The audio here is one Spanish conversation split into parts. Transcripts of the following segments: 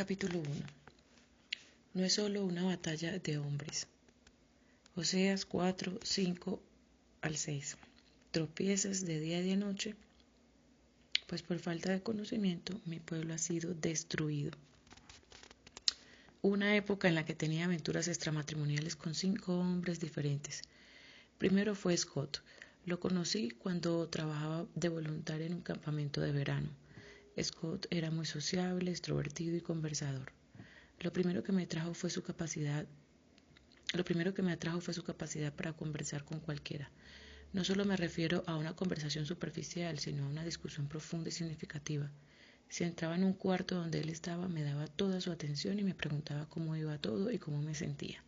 Capítulo 1. No es solo una batalla de hombres. Oseas 4, 5 al 6. Tropiezas de día y de noche, pues por falta de conocimiento mi pueblo ha sido destruido. Hubo una época en la que tenía aventuras extramatrimoniales con 5 hombres diferentes. Primero fue Scott. Lo conocí cuando trabajaba de voluntario en un campamento de verano. Scott era muy sociable, extrovertido y conversador. Lo primero que me atrajo fue su capacidad para conversar con cualquiera. No solo me refiero a una conversación superficial, sino a una discusión profunda y significativa. Si entraba en un cuarto donde él estaba, me daba toda su atención y me preguntaba cómo iba todo y cómo me sentía.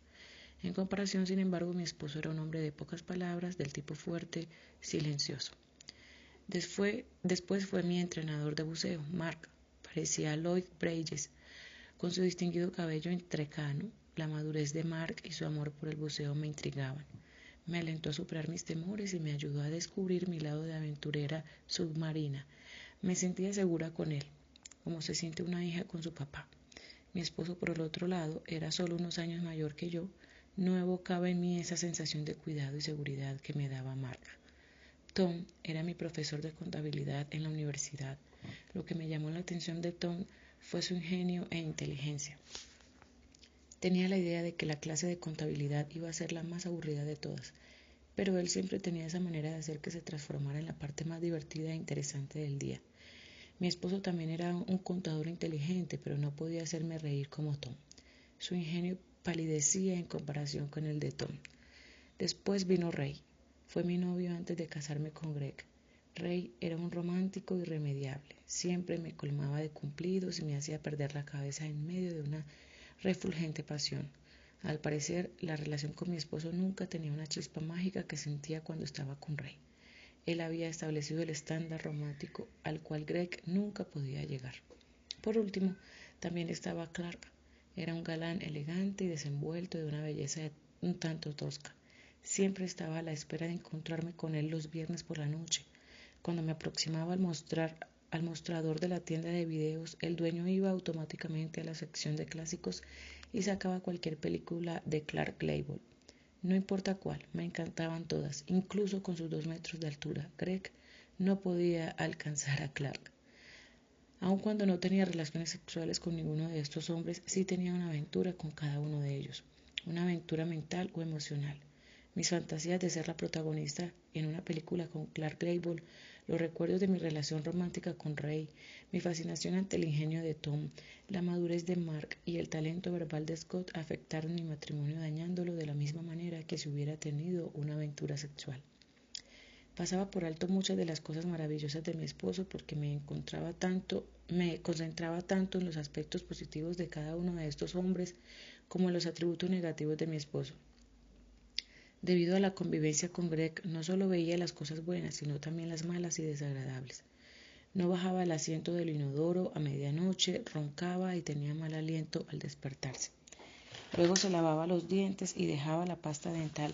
En comparación, sin embargo, mi esposo era un hombre de pocas palabras, del tipo fuerte, silencioso. Después fue mi entrenador de buceo, Mark. Parecía Lloyd Bridges, con su distinguido cabello entrecano. La madurez de Mark y su amor por el buceo me intrigaban. Me alentó a superar mis temores y me ayudó a descubrir mi lado de aventurera submarina. Me sentía segura con él, como se siente una hija con su papá. Mi esposo, por el otro lado, era solo unos años mayor que yo. No evocaba en mí esa sensación de cuidado y seguridad que me daba Mark. Tom era mi profesor de contabilidad en la universidad. Lo que me llamó la atención de Tom fue su ingenio e inteligencia. Tenía la idea de que la clase de contabilidad iba a ser la más aburrida de todas, pero él siempre tenía esa manera de hacer que se transformara en la parte más divertida e interesante del día. Mi esposo también era un contador inteligente, pero no podía hacerme reír como Tom. Su ingenio palidecía en comparación con el de Tom. Después vino Ray. Fue mi novio antes de casarme con Greg. Ray era un romántico irremediable. Siempre me colmaba de cumplidos y me hacía perder la cabeza en medio de una refulgente pasión. Al parecer, la relación con mi esposo nunca tenía una chispa mágica que sentía cuando estaba con Ray. Él había establecido el estándar romántico al cual Greg nunca podía llegar. Por último, también estaba Clark. Era un galán elegante y desenvuelto de una belleza un tanto tosca. Siempre estaba a la espera de encontrarme con él los viernes por la noche. Cuando me aproximaba al mostrador de la tienda de videos, el dueño iba automáticamente a la sección de clásicos y sacaba cualquier película de Clark Gable. No importa cuál, me encantaban todas, incluso con sus 2 metros de altura. Greg no podía alcanzar a Clark. Aun cuando no tenía relaciones sexuales con ninguno de estos hombres, sí tenía una aventura con cada uno de ellos, una aventura mental o emocional. Mis fantasías de ser la protagonista en una película con Clark Gable, los recuerdos de mi relación romántica con Ray, mi fascinación ante el ingenio de Tom, la madurez de Mark y el talento verbal de Scott afectaron mi matrimonio dañándolo de la misma manera que si hubiera tenido una aventura sexual. Pasaba por alto muchas de las cosas maravillosas de mi esposo porque me concentraba tanto en los aspectos positivos de cada uno de estos hombres como en los atributos negativos de mi esposo. Debido a la convivencia con Greg, no solo veía las cosas buenas, sino también las malas y desagradables. No bajaba el asiento del inodoro a medianoche, roncaba y tenía mal aliento al despertarse. Luego se lavaba los dientes y dejaba la pasta dental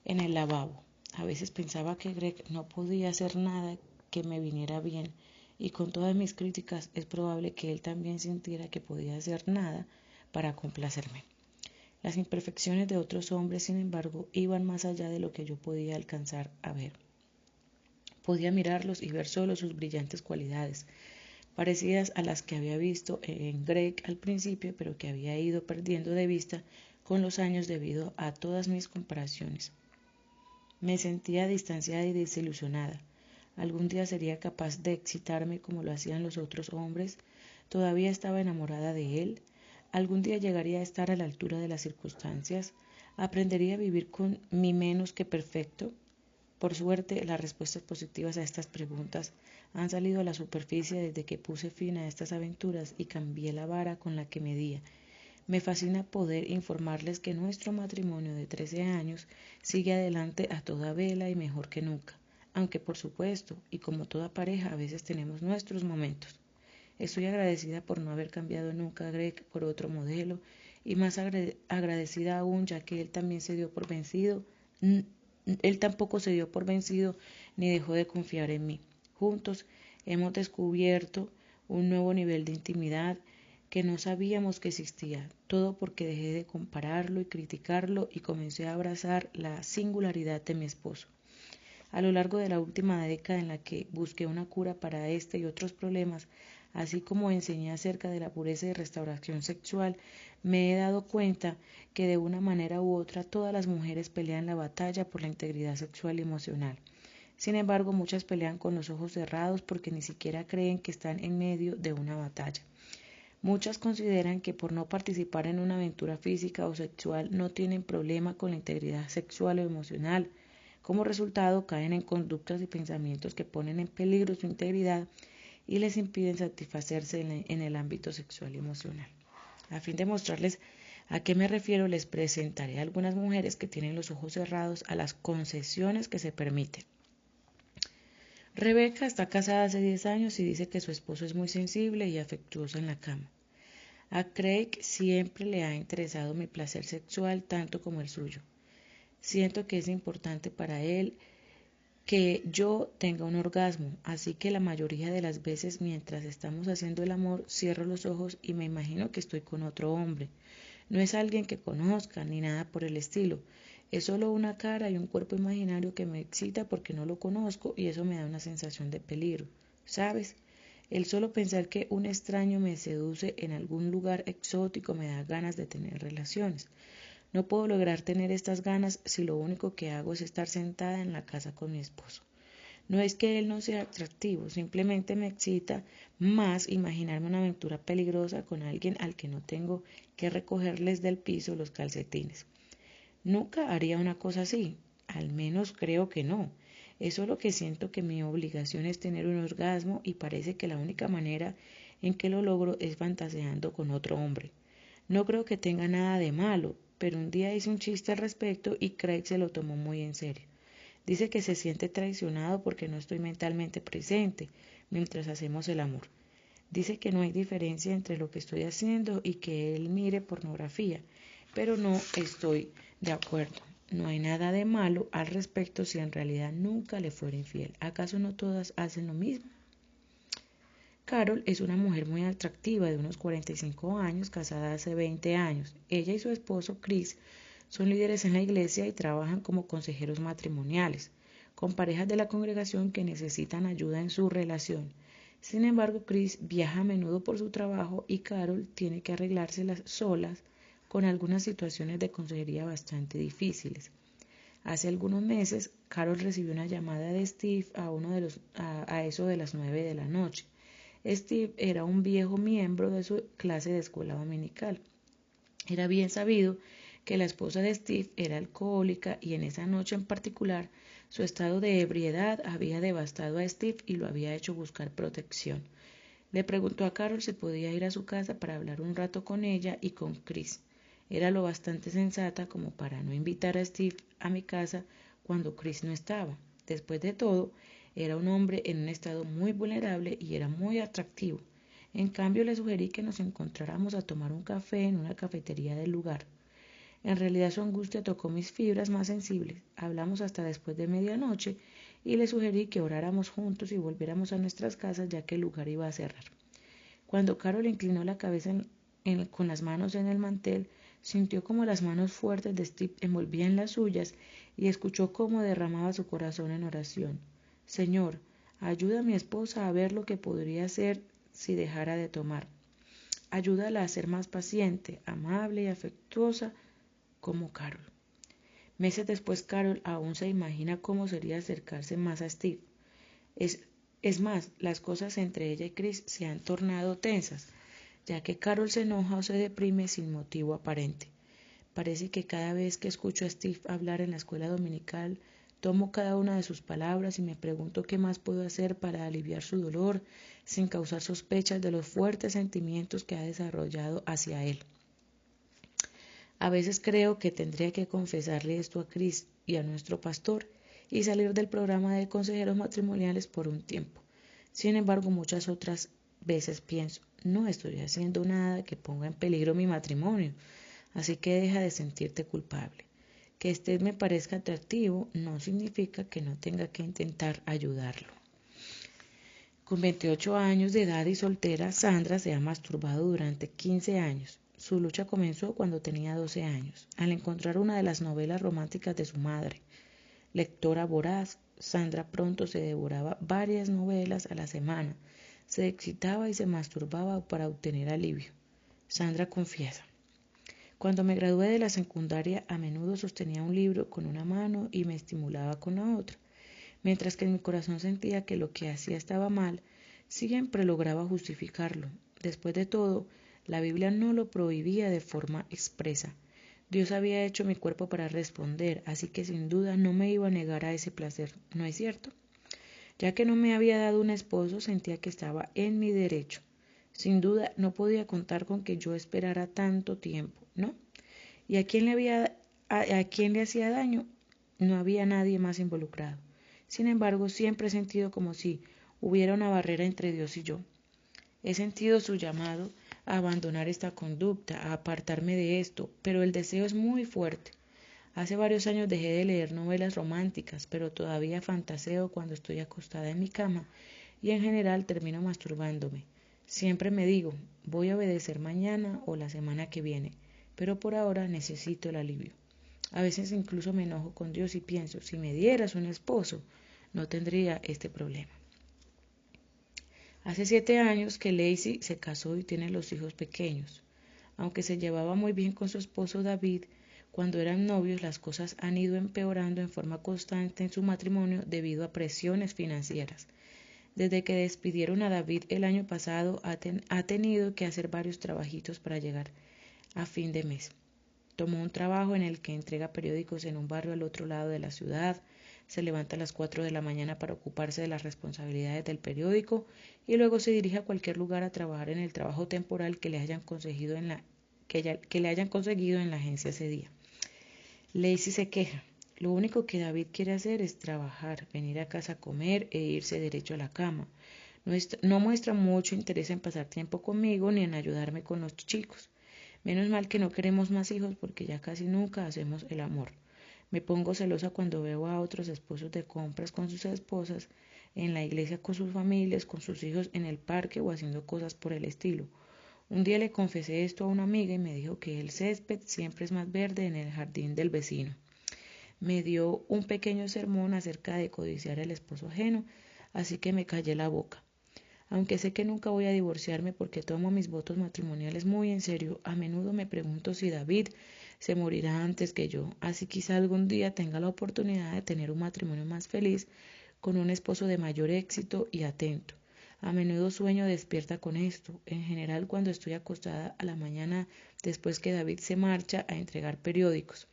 en el lavabo. A veces pensaba que Greg no podía hacer nada que me viniera bien, y con todas mis críticas es probable que él también sintiera que podía hacer nada para complacerme. Las imperfecciones de otros hombres, sin embargo, iban más allá de lo que yo podía alcanzar a ver. Podía mirarlos y ver solo sus brillantes cualidades, parecidas a las que había visto en Greg al principio, pero que había ido perdiendo de vista con los años debido a todas mis comparaciones. Me sentía distanciada y desilusionada. ¿Algún día sería capaz de excitarme como lo hacían los otros hombres? ¿Todavía estaba enamorada de él? ¿Algún día llegaría a estar a la altura de las circunstancias? ¿Aprendería a vivir con mi menos que perfecto? Por suerte, las respuestas positivas a estas preguntas han salido a la superficie desde que puse fin a estas aventuras y cambié la vara con la que medía. Me fascina poder informarles que nuestro matrimonio de 13 años sigue adelante a toda vela y mejor que nunca, aunque por supuesto, y como toda pareja, a veces tenemos nuestros momentos. Estoy agradecida por no haber cambiado nunca a Greg por otro modelo y más agradecida aún ya que él tampoco se dio por vencido ni dejó de confiar en mí. Juntos hemos descubierto un nuevo nivel de intimidad que no sabíamos que existía, todo porque dejé de compararlo y criticarlo y comencé a abrazar la singularidad de mi esposo. A lo largo de la última década en la que busqué una cura para este y otros problemas, así como enseñé acerca de la pureza y restauración sexual, me he dado cuenta que de una manera u otra todas las mujeres pelean la batalla por la integridad sexual y emocional. Sin embargo, muchas pelean con los ojos cerrados porque ni siquiera creen que están en medio de una batalla. Muchas consideran que por no participar en una aventura física o sexual no tienen problema con la integridad sexual o emocional. Como resultado, caen en conductas y pensamientos que ponen en peligro su integridad y les impiden satisfacerse en el ámbito sexual y emocional. A fin de mostrarles a qué me refiero, les presentaré a algunas mujeres que tienen los ojos cerrados a las concesiones que se permiten. Rebeca está casada hace 10 años y dice que su esposo es muy sensible y afectuoso en la cama. A Craig siempre le ha interesado mi placer sexual tanto como el suyo. Siento que es importante para él que yo tenga un orgasmo, así que la mayoría de las veces mientras estamos haciendo el amor cierro los ojos y me imagino que estoy con otro hombre. No es alguien que conozca ni nada por el estilo, es solo una cara y un cuerpo imaginario que me excita porque no lo conozco y eso me da una sensación de peligro, ¿sabes? El solo pensar que un extraño me seduce en algún lugar exótico me da ganas de tener relaciones. No puedo lograr tener estas ganas si lo único que hago es estar sentada en la casa con mi esposo. No es que él no sea atractivo, simplemente me excita más imaginarme una aventura peligrosa con alguien al que no tengo que recogerles del piso los calcetines. Nunca haría una cosa así, al menos creo que no. Es solo que siento que mi obligación es tener un orgasmo y parece que la única manera en que lo logro es fantaseando con otro hombre. No creo que tenga nada de malo, pero un día hice un chiste al respecto y Craig se lo tomó muy en serio. Dice que se siente traicionado porque no estoy mentalmente presente mientras hacemos el amor. Dice que no hay diferencia entre lo que estoy haciendo y que él mire pornografía, pero no estoy de acuerdo. No hay nada de malo al respecto si en realidad nunca le fuera infiel. ¿Acaso no todas hacen lo mismo? Carol es una mujer muy atractiva de unos 45 años, casada hace 20 años. Ella y su esposo Chris son líderes en la iglesia y trabajan como consejeros matrimoniales, con parejas de la congregación que necesitan ayuda en su relación. Sin embargo, Chris viaja a menudo por su trabajo y Carol tiene que arreglárselas solas con algunas situaciones de consejería bastante difíciles. Hace algunos meses, Carol recibió una llamada de Steve a eso de las 9 de la noche. Steve era un viejo miembro de su clase de escuela dominical. Era bien sabido que la esposa de Steve era alcohólica y en esa noche en particular su estado de ebriedad había devastado a Steve y lo había hecho buscar protección. Le preguntó a Carol si podía ir a su casa para hablar un rato con ella y con Chris. Era lo bastante sensata como para no invitar a Steve a mi casa cuando Chris no estaba. Después de todo, era un hombre en un estado muy vulnerable y era muy atractivo. En cambio, le sugerí que nos encontráramos a tomar un café en una cafetería del lugar. En realidad su angustia tocó mis fibras más sensibles. Hablamos hasta después de medianoche y le sugerí que oráramos juntos y volviéramos a nuestras casas ya que el lugar iba a cerrar. Cuando Carol inclinó la cabeza con las manos en el mantel, sintió como las manos fuertes de Steve envolvían las suyas y escuchó cómo derramaba su corazón en oración. Señor, ayuda a mi esposa a ver lo que podría hacer si dejara de tomar. Ayúdala a ser más paciente, amable y afectuosa como Carol. Meses después, Carol aún se imagina cómo sería acercarse más a Steve. Es más, las cosas entre ella y Chris se han tornado tensas, ya que Carol se enoja o se deprime sin motivo aparente. Parece que cada vez que escucho a Steve hablar en la escuela dominical, tomo cada una de sus palabras y me pregunto qué más puedo hacer para aliviar su dolor sin causar sospechas de los fuertes sentimientos que ha desarrollado hacia él. A veces creo que tendría que confesarle esto a Chris y a nuestro pastor y salir del programa de consejeros matrimoniales por un tiempo. Sin embargo, muchas otras veces pienso, no estoy haciendo nada que ponga en peligro mi matrimonio, así que deja de sentirte culpable. Que Steve me parezca atractivo no significa que no tenga que intentar ayudarlo. Con 28 años de edad y soltera, Sandra se ha masturbado durante 15 años. Su lucha comenzó cuando tenía 12 años, al encontrar una de las novelas románticas de su madre. Lectora voraz, Sandra pronto se devoraba varias novelas a la semana, se excitaba y se masturbaba para obtener alivio. Sandra confiesa: cuando me gradué de la secundaria, a menudo sostenía un libro con una mano y me estimulaba con la otra. Mientras que en mi corazón sentía que lo que hacía estaba mal, siempre lograba justificarlo. Después de todo, la Biblia no lo prohibía de forma expresa. Dios había hecho mi cuerpo para responder, así que sin duda no me iba a negar a ese placer, ¿no es cierto? Ya que no me había dado un esposo, sentía que estaba en mi derecho. Sin duda no podía contar con que yo esperara tanto tiempo, ¿no? ¿Y a quién le hacía daño? No había nadie más involucrado. Sin embargo, siempre he sentido como si hubiera una barrera entre Dios y yo. He sentido su llamado a abandonar esta conducta, a apartarme de esto, pero el deseo es muy fuerte. Hace varios años dejé de leer novelas románticas, pero todavía fantaseo cuando estoy acostada en mi cama y en general termino masturbándome. Siempre me digo, voy a obedecer mañana o la semana que viene, pero por ahora necesito el alivio. A veces incluso me enojo con Dios y pienso, si me dieras un esposo, no tendría este problema. Hace 7 años que Lacey se casó y tiene los hijos pequeños. Aunque se llevaba muy bien con su esposo David, cuando eran novios las cosas han ido empeorando en forma constante en su matrimonio debido a presiones financieras. Desde que despidieron a David el año pasado, ha tenido que hacer varios trabajitos para llegar a fin de mes. Tomó un trabajo en el que entrega periódicos en un barrio al otro lado de la ciudad, se levanta a las 4 de la mañana para ocuparse de las responsabilidades del periódico y luego se dirige a cualquier lugar a trabajar en el trabajo temporal que le hayan conseguido en la agencia ese día. Lacey se queja. Lo único que David quiere hacer es trabajar, venir a casa a comer e irse derecho a la cama. No muestra mucho interés en pasar tiempo conmigo ni en ayudarme con los chicos. Menos mal que no queremos más hijos porque ya casi nunca hacemos el amor. Me pongo celosa cuando veo a otros esposos de compras con sus esposas, en la iglesia con sus familias, con sus hijos en el parque o haciendo cosas por el estilo. Un día le confesé esto a una amiga y me dijo que el césped siempre es más verde en el jardín del vecino. Me dio un pequeño sermón acerca de codiciar al esposo ajeno, así que me callé la boca. Aunque sé que nunca voy a divorciarme porque tomo mis votos matrimoniales muy en serio, a menudo me pregunto si David se morirá antes que yo, así quizá algún día tenga la oportunidad de tener un matrimonio más feliz con un esposo de mayor éxito y atento. A menudo sueño despierta con esto, en general cuando estoy acostada a la mañana después que David se marcha a entregar periódicos.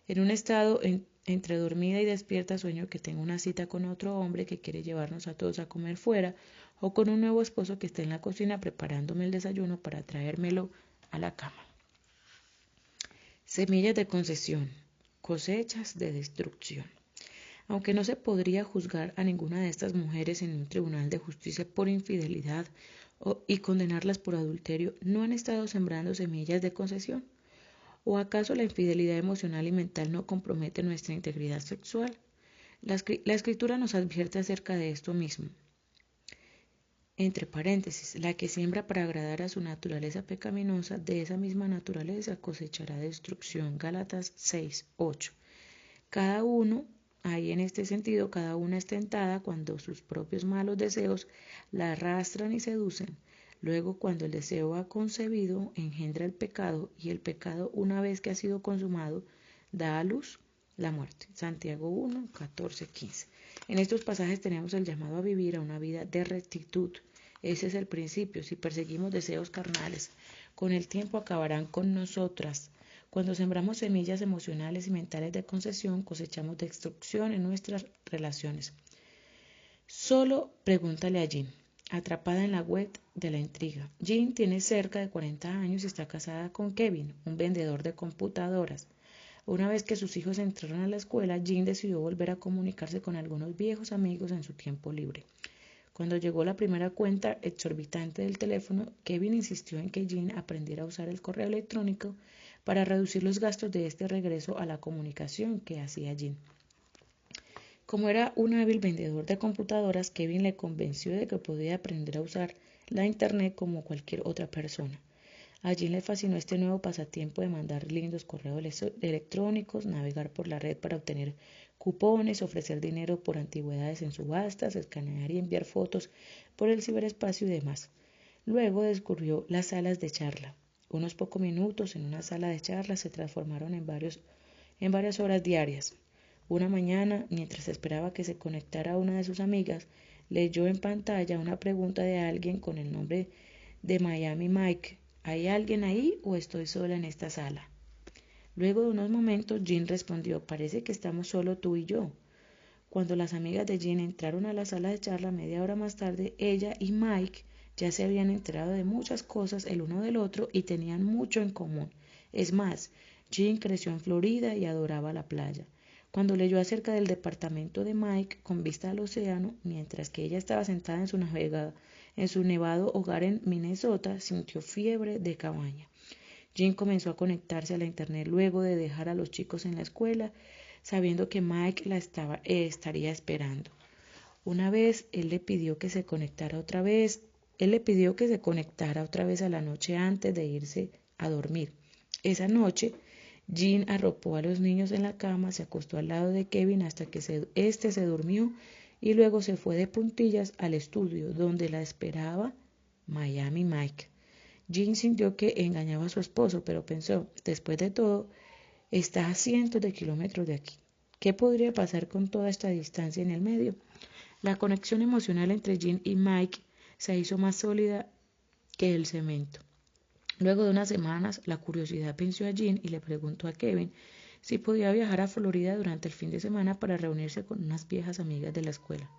En un estado entre dormida y despierta sueño que tengo una cita con otro hombre que quiere llevarnos a todos a comer fuera o con un nuevo esposo que está en la cocina preparándome el desayuno para traérmelo a la cama. Semillas de concesión, cosechas de destrucción. Aunque no se podría juzgar a ninguna de estas mujeres en un tribunal de justicia por infidelidad y condenarlas por adulterio, ¿no han estado sembrando semillas de concesión? ¿O acaso la infidelidad emocional y mental no compromete nuestra integridad sexual? La Escritura nos advierte acerca de esto mismo. Entre paréntesis, la que siembra para agradar a su naturaleza pecaminosa, de esa misma naturaleza cosechará destrucción. Gálatas 6:8. Cada uno, ahí en este sentido, cada una es tentada cuando sus propios malos deseos la arrastran y seducen. Luego, cuando el deseo ha concebido, engendra el pecado, y el pecado, una vez que ha sido consumado, da a luz la muerte. Santiago 1:14-15. En estos pasajes tenemos el llamado a vivir a una vida de rectitud. Ese es el principio. Si perseguimos deseos carnales, con el tiempo acabarán con nosotras. Cuando sembramos semillas emocionales y mentales de concesión, cosechamos destrucción en nuestras relaciones. Solo pregúntale a Jean, atrapada en la web de la intriga. Jean tiene cerca de 40 años y está casada con Kevin, un vendedor de computadoras. Una vez que sus hijos entraron a la escuela, Jean decidió volver a comunicarse con algunos viejos amigos en su tiempo libre. Cuando llegó la primera cuenta exorbitante del teléfono, Kevin insistió en que Jean aprendiera a usar el correo electrónico para reducir los gastos de este regreso a la comunicación que hacía Jean. Como era un hábil vendedor de computadoras, Kevin le convenció de que podía aprender a usar la Internet como cualquier otra persona. A Jean le fascinó este nuevo pasatiempo de mandar lindos correos electrónicos, navegar por la red para obtener cupones, ofrecer dinero por antigüedades en subastas, escanear y enviar fotos por el ciberespacio y demás. Luego descubrió las salas de charla. Unos pocos minutos en una sala de charla se transformaron en varias horas diarias. Una mañana, mientras esperaba que se conectara una de sus amigas, leyó en pantalla una pregunta de alguien con el nombre de Miami Mike. ¿Hay alguien ahí o estoy sola en esta sala? Luego de unos momentos, Jean respondió, parece que estamos solo tú y yo. Cuando las amigas de Jean entraron a la sala de charla media hora más tarde, ella y Mike ya se habían enterado de muchas cosas el uno del otro y tenían mucho en común. Es más, Jean creció en Florida y adoraba la playa. Cuando leyó acerca del departamento de Mike con vista al océano, mientras que ella estaba sentada en su nevado hogar en Minnesota, sintió fiebre de cabaña. Jean comenzó a conectarse a la internet luego de dejar a los chicos en la escuela, sabiendo que Mike la estaría esperando. Una vez él le pidió que se conectara otra vez a la noche antes de irse a dormir. Esa noche, Jean arropó a los niños en la cama, se acostó al lado de Kevin hasta que este se durmió y luego se fue de puntillas al estudio donde la esperaba Miami Mike. Jean sintió que engañaba a su esposo, pero pensó, después de todo, está a cientos de kilómetros de aquí. ¿Qué podría pasar con toda esta distancia en el medio? La conexión emocional entre Jean y Mike se hizo más sólida que el cemento. Luego de unas semanas, la curiosidad venció a Jean y le preguntó a Kevin si podía viajar a Florida durante el fin de semana para reunirse con unas viejas amigas de la escuela.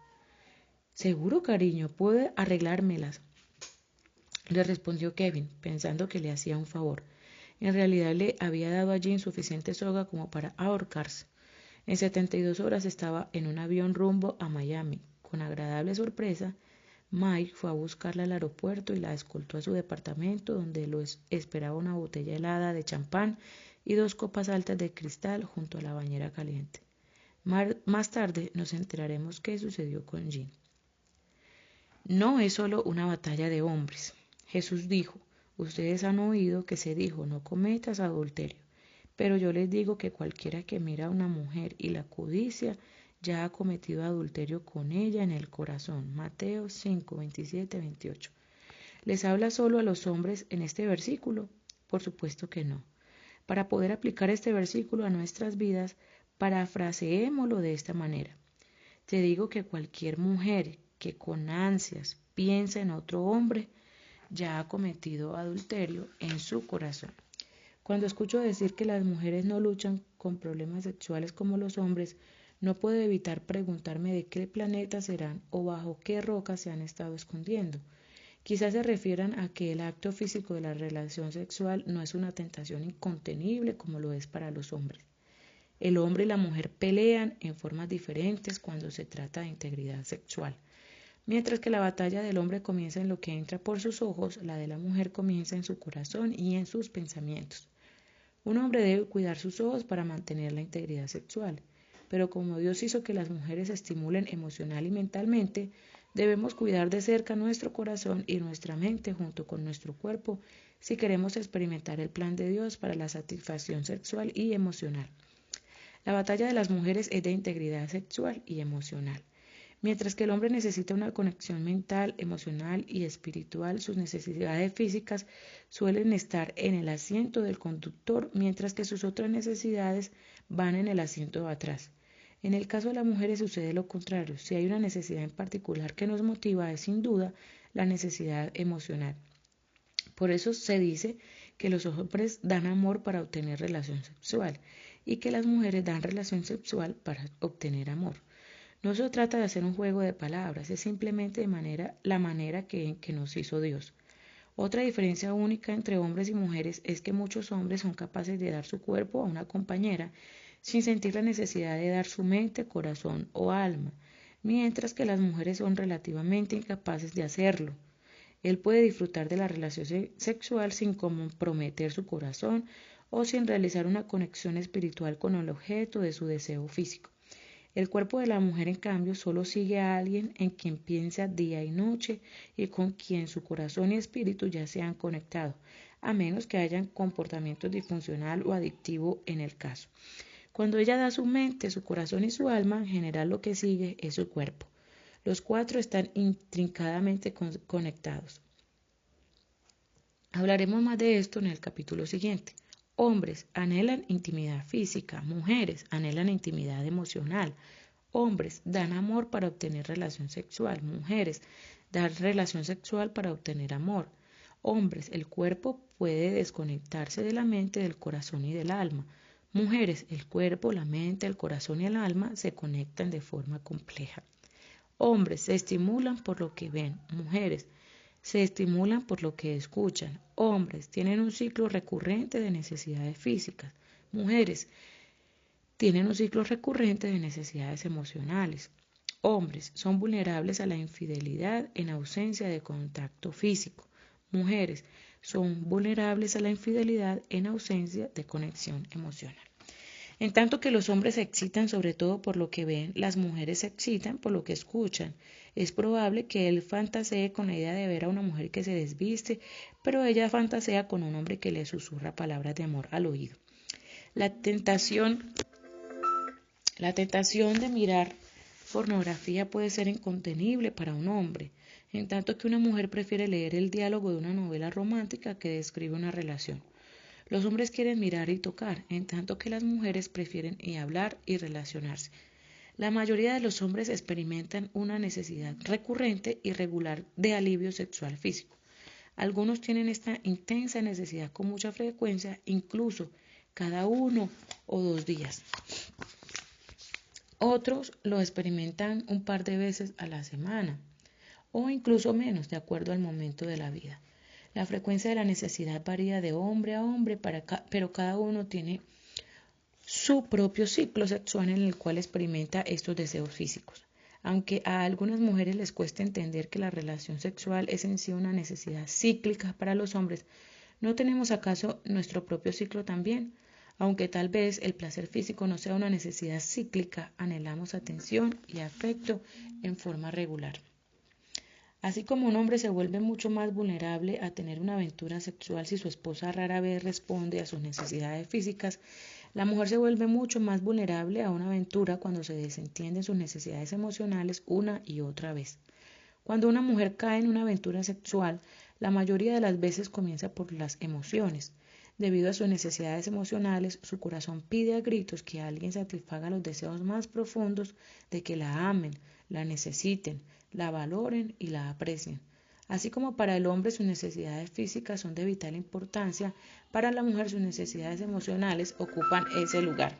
Seguro, cariño, puedo arreglármelas, le respondió Kevin, pensando que le hacía un favor. En realidad le había dado a Jean suficiente soga como para ahorcarse. En 72 horas estaba en un avión rumbo a Miami. Con agradable sorpresa, Mike fue a buscarla al aeropuerto y la escoltó a su departamento, donde lo esperaba una botella helada de champán y 2 copas altas de cristal junto a la bañera caliente. Más tarde nos enteraremos qué sucedió con Jean. No es solo una batalla de hombres. Jesús dijo, ustedes han oído que se dijo, no cometas adulterio. Pero yo les digo que cualquiera que mira a una mujer y la codicia, ya ha cometido adulterio con ella en el corazón. Mateo 5, 27, 28. ¿Les habla solo a los hombres en este versículo? Por supuesto que no. Para poder aplicar este versículo a nuestras vidas, parafraseémoslo de esta manera. Te digo que cualquier mujer que con ansias piensa en otro hombre, ya ha cometido adulterio en su corazón. Cuando escucho decir que las mujeres no luchan con problemas sexuales como los hombres, no puedo evitar preguntarme de qué planeta serán o bajo qué rocas se han estado escondiendo. Quizás se refieran a que el acto físico de la relación sexual no es una tentación incontenible como lo es para los hombres. El hombre y la mujer pelean en formas diferentes cuando se trata de integridad sexual. Mientras que la batalla del hombre comienza en lo que entra por sus ojos, la de la mujer comienza en su corazón y en sus pensamientos. Un hombre debe cuidar sus ojos para mantener la integridad sexual, pero como Dios hizo que las mujeres se estimulen emocional y mentalmente, debemos cuidar de cerca nuestro corazón y nuestra mente junto con nuestro cuerpo si queremos experimentar el plan de Dios para la satisfacción sexual y emocional. La batalla de las mujeres es de integridad sexual y emocional. Mientras que el hombre necesita una conexión mental, emocional y espiritual, sus necesidades físicas suelen estar en el asiento del conductor, mientras que sus otras necesidades van en el asiento de atrás. En el caso de las mujeres sucede lo contrario. Si hay una necesidad en particular que nos motiva, es sin duda la necesidad emocional. Por eso se dice que los hombres dan amor para obtener relación sexual y que las mujeres dan relación sexual para obtener amor. No se trata de hacer un juego de palabras, es simplemente la manera que nos hizo Dios. Otra diferencia única entre hombres y mujeres es que muchos hombres son capaces de dar su cuerpo a una compañera sin sentir la necesidad de dar su mente, corazón o alma, mientras que las mujeres son relativamente incapaces de hacerlo. Él puede disfrutar de la relación sexual sin comprometer su corazón o sin realizar una conexión espiritual con el objeto de su deseo físico. El cuerpo de la mujer, en cambio, solo sigue a alguien en quien piensa día y noche y con quien su corazón y espíritu ya se han conectado, a menos que hayan comportamiento disfuncional o adictivo en el caso. Cuando ella da su mente, su corazón y su alma, en general lo que sigue es su cuerpo. Los cuatro están intrincadamente conectados. Hablaremos más de esto en el capítulo siguiente. Hombres anhelan intimidad física, mujeres anhelan intimidad emocional. Hombres dan amor para obtener relación sexual, mujeres dan relación sexual para obtener amor. Hombres, el cuerpo puede desconectarse de la mente, del corazón y del alma. Mujeres, el cuerpo, la mente, el corazón y el alma se conectan de forma compleja. Hombres se estimulan por lo que ven, mujeres se estimulan por lo que escuchan. Hombres tienen un ciclo recurrente de necesidades físicas, mujeres tienen un ciclo recurrente de necesidades emocionales. Hombres son vulnerables a la infidelidad en ausencia de contacto físico. Mujeres son vulnerables a la infidelidad en ausencia de conexión emocional. En tanto que los hombres se excitan sobre todo por lo que ven, las mujeres se excitan por lo que escuchan. Es probable que él fantasee con la idea de ver a una mujer que se desviste, pero ella fantasea con un hombre que le susurra palabras de amor al oído. La tentación de mirar pornografía puede ser incontenible para un hombre, en tanto que una mujer prefiere leer el diálogo de una novela romántica que describe una relación. Los hombres quieren mirar y tocar, en tanto que las mujeres prefieren hablar y relacionarse. La mayoría de los hombres experimentan una necesidad recurrente y regular de alivio sexual físico. Algunos tienen esta intensa necesidad con mucha frecuencia, incluso cada 1 o 2 días. Otros lo experimentan un par de veces a la semana, o incluso menos, de acuerdo al momento de la vida. La frecuencia de la necesidad varía de hombre a hombre, pero cada uno tiene su propio ciclo sexual en el cual experimenta estos deseos físicos. Aunque a algunas mujeres les cuesta entender que la relación sexual es en sí una necesidad cíclica para los hombres, ¿no tenemos acaso nuestro propio ciclo también? Aunque tal vez el placer físico no sea una necesidad cíclica, anhelamos atención y afecto en forma regular. Así como un hombre se vuelve mucho más vulnerable a tener una aventura sexual si su esposa rara vez responde a sus necesidades físicas, la mujer se vuelve mucho más vulnerable a una aventura cuando se desentienden sus necesidades emocionales una y otra vez. Cuando una mujer cae en una aventura sexual, la mayoría de las veces comienza por las emociones. Debido a sus necesidades emocionales, su corazón pide a gritos que alguien satisfaga los deseos más profundos de que la amen, la necesiten, la valoren y la aprecien. Así como para el hombre sus necesidades físicas son de vital importancia, para la mujer sus necesidades emocionales ocupan ese lugar.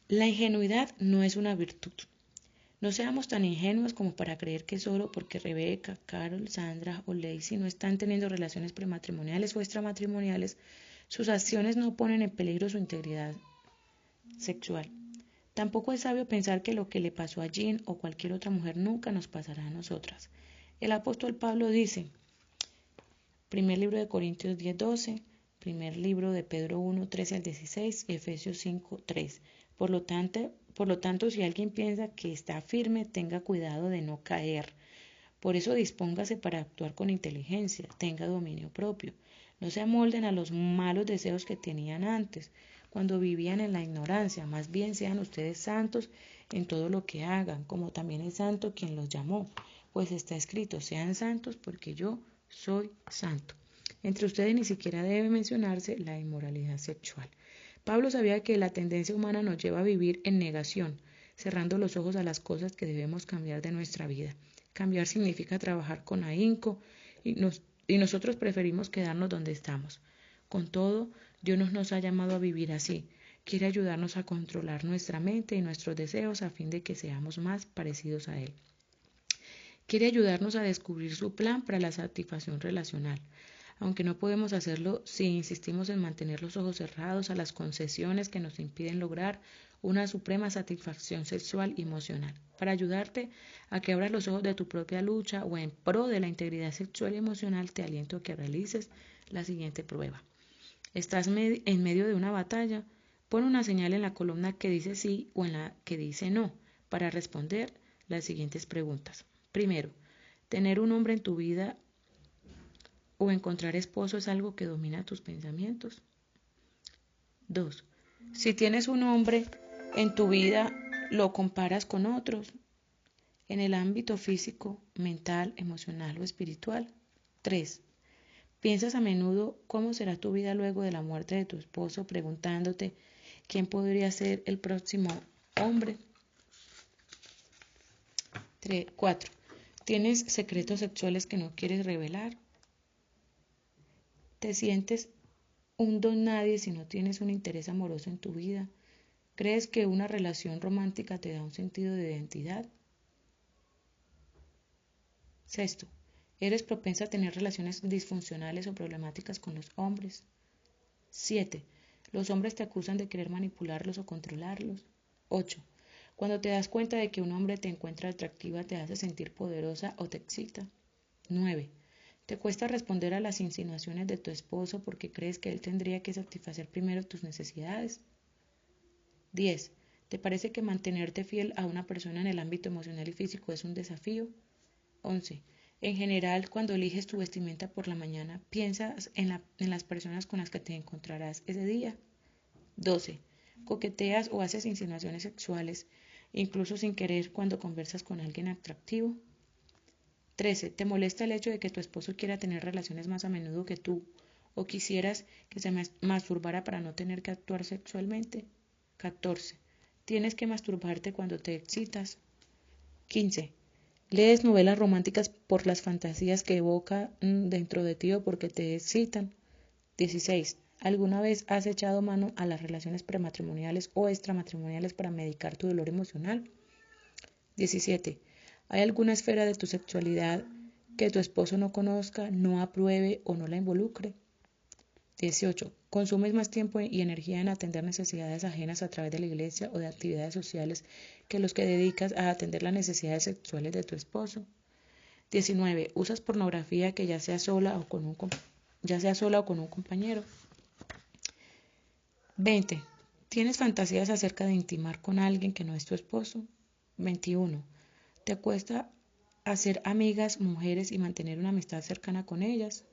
La ingenuidad no es una virtud. No seamos tan ingenuos como para creer que solo porque Rebeca, Carol, Sandra o Lacey no están teniendo relaciones prematrimoniales o extramatrimoniales, sus acciones no ponen en peligro su integridad sexual. Tampoco es sabio pensar que lo que le pasó a Jean o cualquier otra mujer nunca nos pasará a nosotras. El apóstol Pablo dice, primer libro de Corintios 10:12, primer libro de Pedro 1:13 al 16 y Efesios 5:3. Por lo tanto, si alguien piensa que está firme, tenga cuidado de no caer. Por eso dispóngase para actuar con inteligencia, tenga dominio propio. No se amolden a los malos deseos que tenían antes, cuando vivían en la ignorancia. Más bien sean ustedes santos en todo lo que hagan, como también es santo quien los llamó. Pues está escrito, sean santos porque yo soy santo. Entre ustedes ni siquiera debe mencionarse la inmoralidad sexual. Pablo sabía que la tendencia humana nos lleva a vivir en negación, cerrando los ojos a las cosas que debemos cambiar de nuestra vida. Cambiar significa trabajar con ahínco y nosotros preferimos quedarnos donde estamos. Con todo, Dios no nos ha llamado a vivir así. Quiere ayudarnos a controlar nuestra mente y nuestros deseos a fin de que seamos más parecidos a Él. Quiere ayudarnos a descubrir su plan para la satisfacción relacional. Aunque no podemos hacerlo si insistimos en mantener los ojos cerrados a las concesiones que nos impiden lograr una suprema satisfacción sexual y emocional. Para ayudarte a que abras los ojos de tu propia lucha o en pro de la integridad sexual y emocional, te aliento a que realices la siguiente prueba. ¿Estás en medio de una batalla? Pon una señal en la columna que dice sí o en la que dice no para responder las siguientes preguntas. Primero, ¿tener un hombre en tu vida o encontrar esposo es algo que domina tus pensamientos? 2. Si tienes un hombre en tu vida, ¿lo comparas con otros en el ámbito físico, mental, emocional o espiritual? 3. ¿Piensas a menudo cómo será tu vida luego de la muerte de tu esposo, preguntándote quién podría ser el próximo hombre? 4. ¿Tienes secretos sexuales que no quieres revelar? ¿Te sientes un don nadie si no tienes un interés amoroso en tu vida? ¿Crees que una relación romántica te da un sentido de identidad? 6. ¿Eres propensa a tener relaciones disfuncionales o problemáticas con los hombres? 7. ¿Los hombres te acusan de querer manipularlos o controlarlos? 8. Cuando te das cuenta de que un hombre te encuentra atractiva, ¿te hace sentir poderosa o te excita? 9. ¿Te cuesta responder a las insinuaciones de tu esposo porque crees que él tendría que satisfacer primero tus necesidades? 10. ¿Te parece que mantenerte fiel a una persona en el ámbito emocional y físico es un desafío? 11. En general, cuando eliges tu vestimenta por la mañana, ¿piensas en las personas con las que te encontrarás ese día? 12. ¿Coqueteas o haces insinuaciones sexuales, incluso sin querer, cuando conversas con alguien atractivo? 13. ¿Te molesta el hecho de que tu esposo quiera tener relaciones más a menudo que tú o quisieras que se masturbara para no tener que actuar sexualmente? 14. ¿Tienes que masturbarte cuando te excitas? 15. ¿Lees novelas románticas por las fantasías que evoca dentro de ti o porque te excitan? 16. ¿Alguna vez has echado mano a las relaciones prematrimoniales o extramatrimoniales para medicar tu dolor emocional? 17. ¿Hay alguna esfera de tu sexualidad que tu esposo no conozca, no apruebe o no la involucre? 18. ¿Consumes más tiempo y energía en atender necesidades ajenas a través de la iglesia o de actividades sociales que los que dedicas a atender las necesidades sexuales de tu esposo? 19. ¿Usas pornografía que ya sea sola o con un compañero? 20. ¿Tienes fantasías acerca de intimar con alguien que no es tu esposo? 21. ¿Te cuesta hacer amigas, mujeres y mantener una amistad cercana con ellas?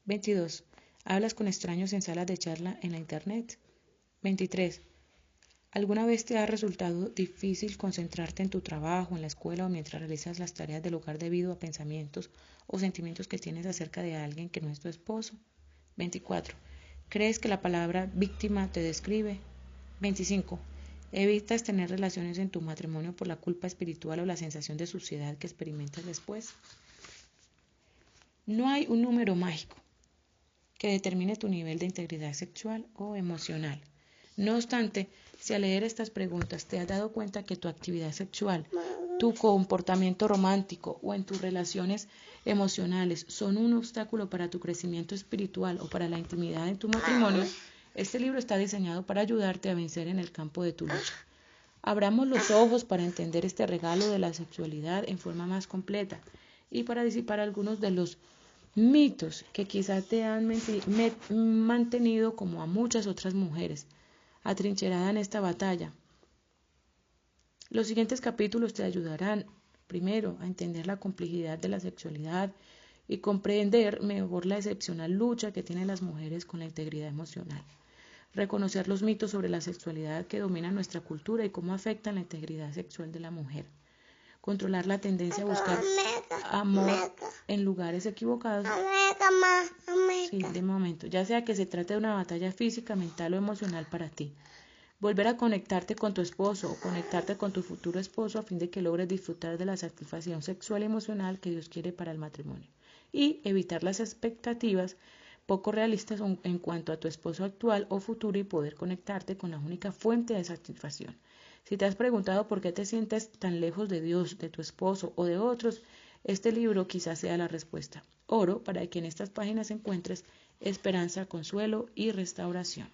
22. ¿Hablas con extraños en salas de charla en la internet? 23. ¿Alguna vez te ha resultado difícil concentrarte en tu trabajo, en la escuela o mientras realizas las tareas del hogar debido a pensamientos o sentimientos que tienes acerca de alguien que no es tu esposo? 24. ¿Crees que la palabra víctima te describe? 25. ¿Evitas tener relaciones en tu matrimonio por la culpa espiritual o la sensación de suciedad que experimentas después? No hay un número mágico que determine tu nivel de integridad sexual o emocional. No obstante, si al leer estas preguntas te has dado cuenta que tu actividad sexual, tu comportamiento romántico o en tus relaciones emocionales son un obstáculo para tu crecimiento espiritual o para la intimidad en tu matrimonio, este libro está diseñado para ayudarte a vencer en el campo de tu lucha. Abramos los ojos para entender este regalo de la sexualidad en forma más completa y para disipar algunos de los mitos que quizás te han mantenido, como a muchas otras mujeres, atrincherada en esta batalla. Los siguientes capítulos te ayudarán, primero, a entender la complejidad de la sexualidad y comprender mejor la excepcional lucha que tienen las mujeres con la integridad emocional. Reconocer los mitos sobre la sexualidad que dominan nuestra cultura y cómo afectan la integridad sexual de la mujer. Controlar la tendencia a buscar amor en lugares equivocados. Sí, de momento, ya sea que se trate de una batalla física, mental o emocional para ti. Volver a conectarte con tu esposo o conectarte con tu futuro esposo a fin de que logres disfrutar de la satisfacción sexual y emocional que Dios quiere para el matrimonio. Y evitar las expectativas poco realistas en cuanto a tu esposo actual o futuro y poder conectarte con la única fuente de satisfacción. Si te has preguntado por qué te sientes tan lejos de Dios, de tu esposo o de otros, este libro quizás sea la respuesta. Oro para que en estas páginas encuentres esperanza, consuelo y restauración.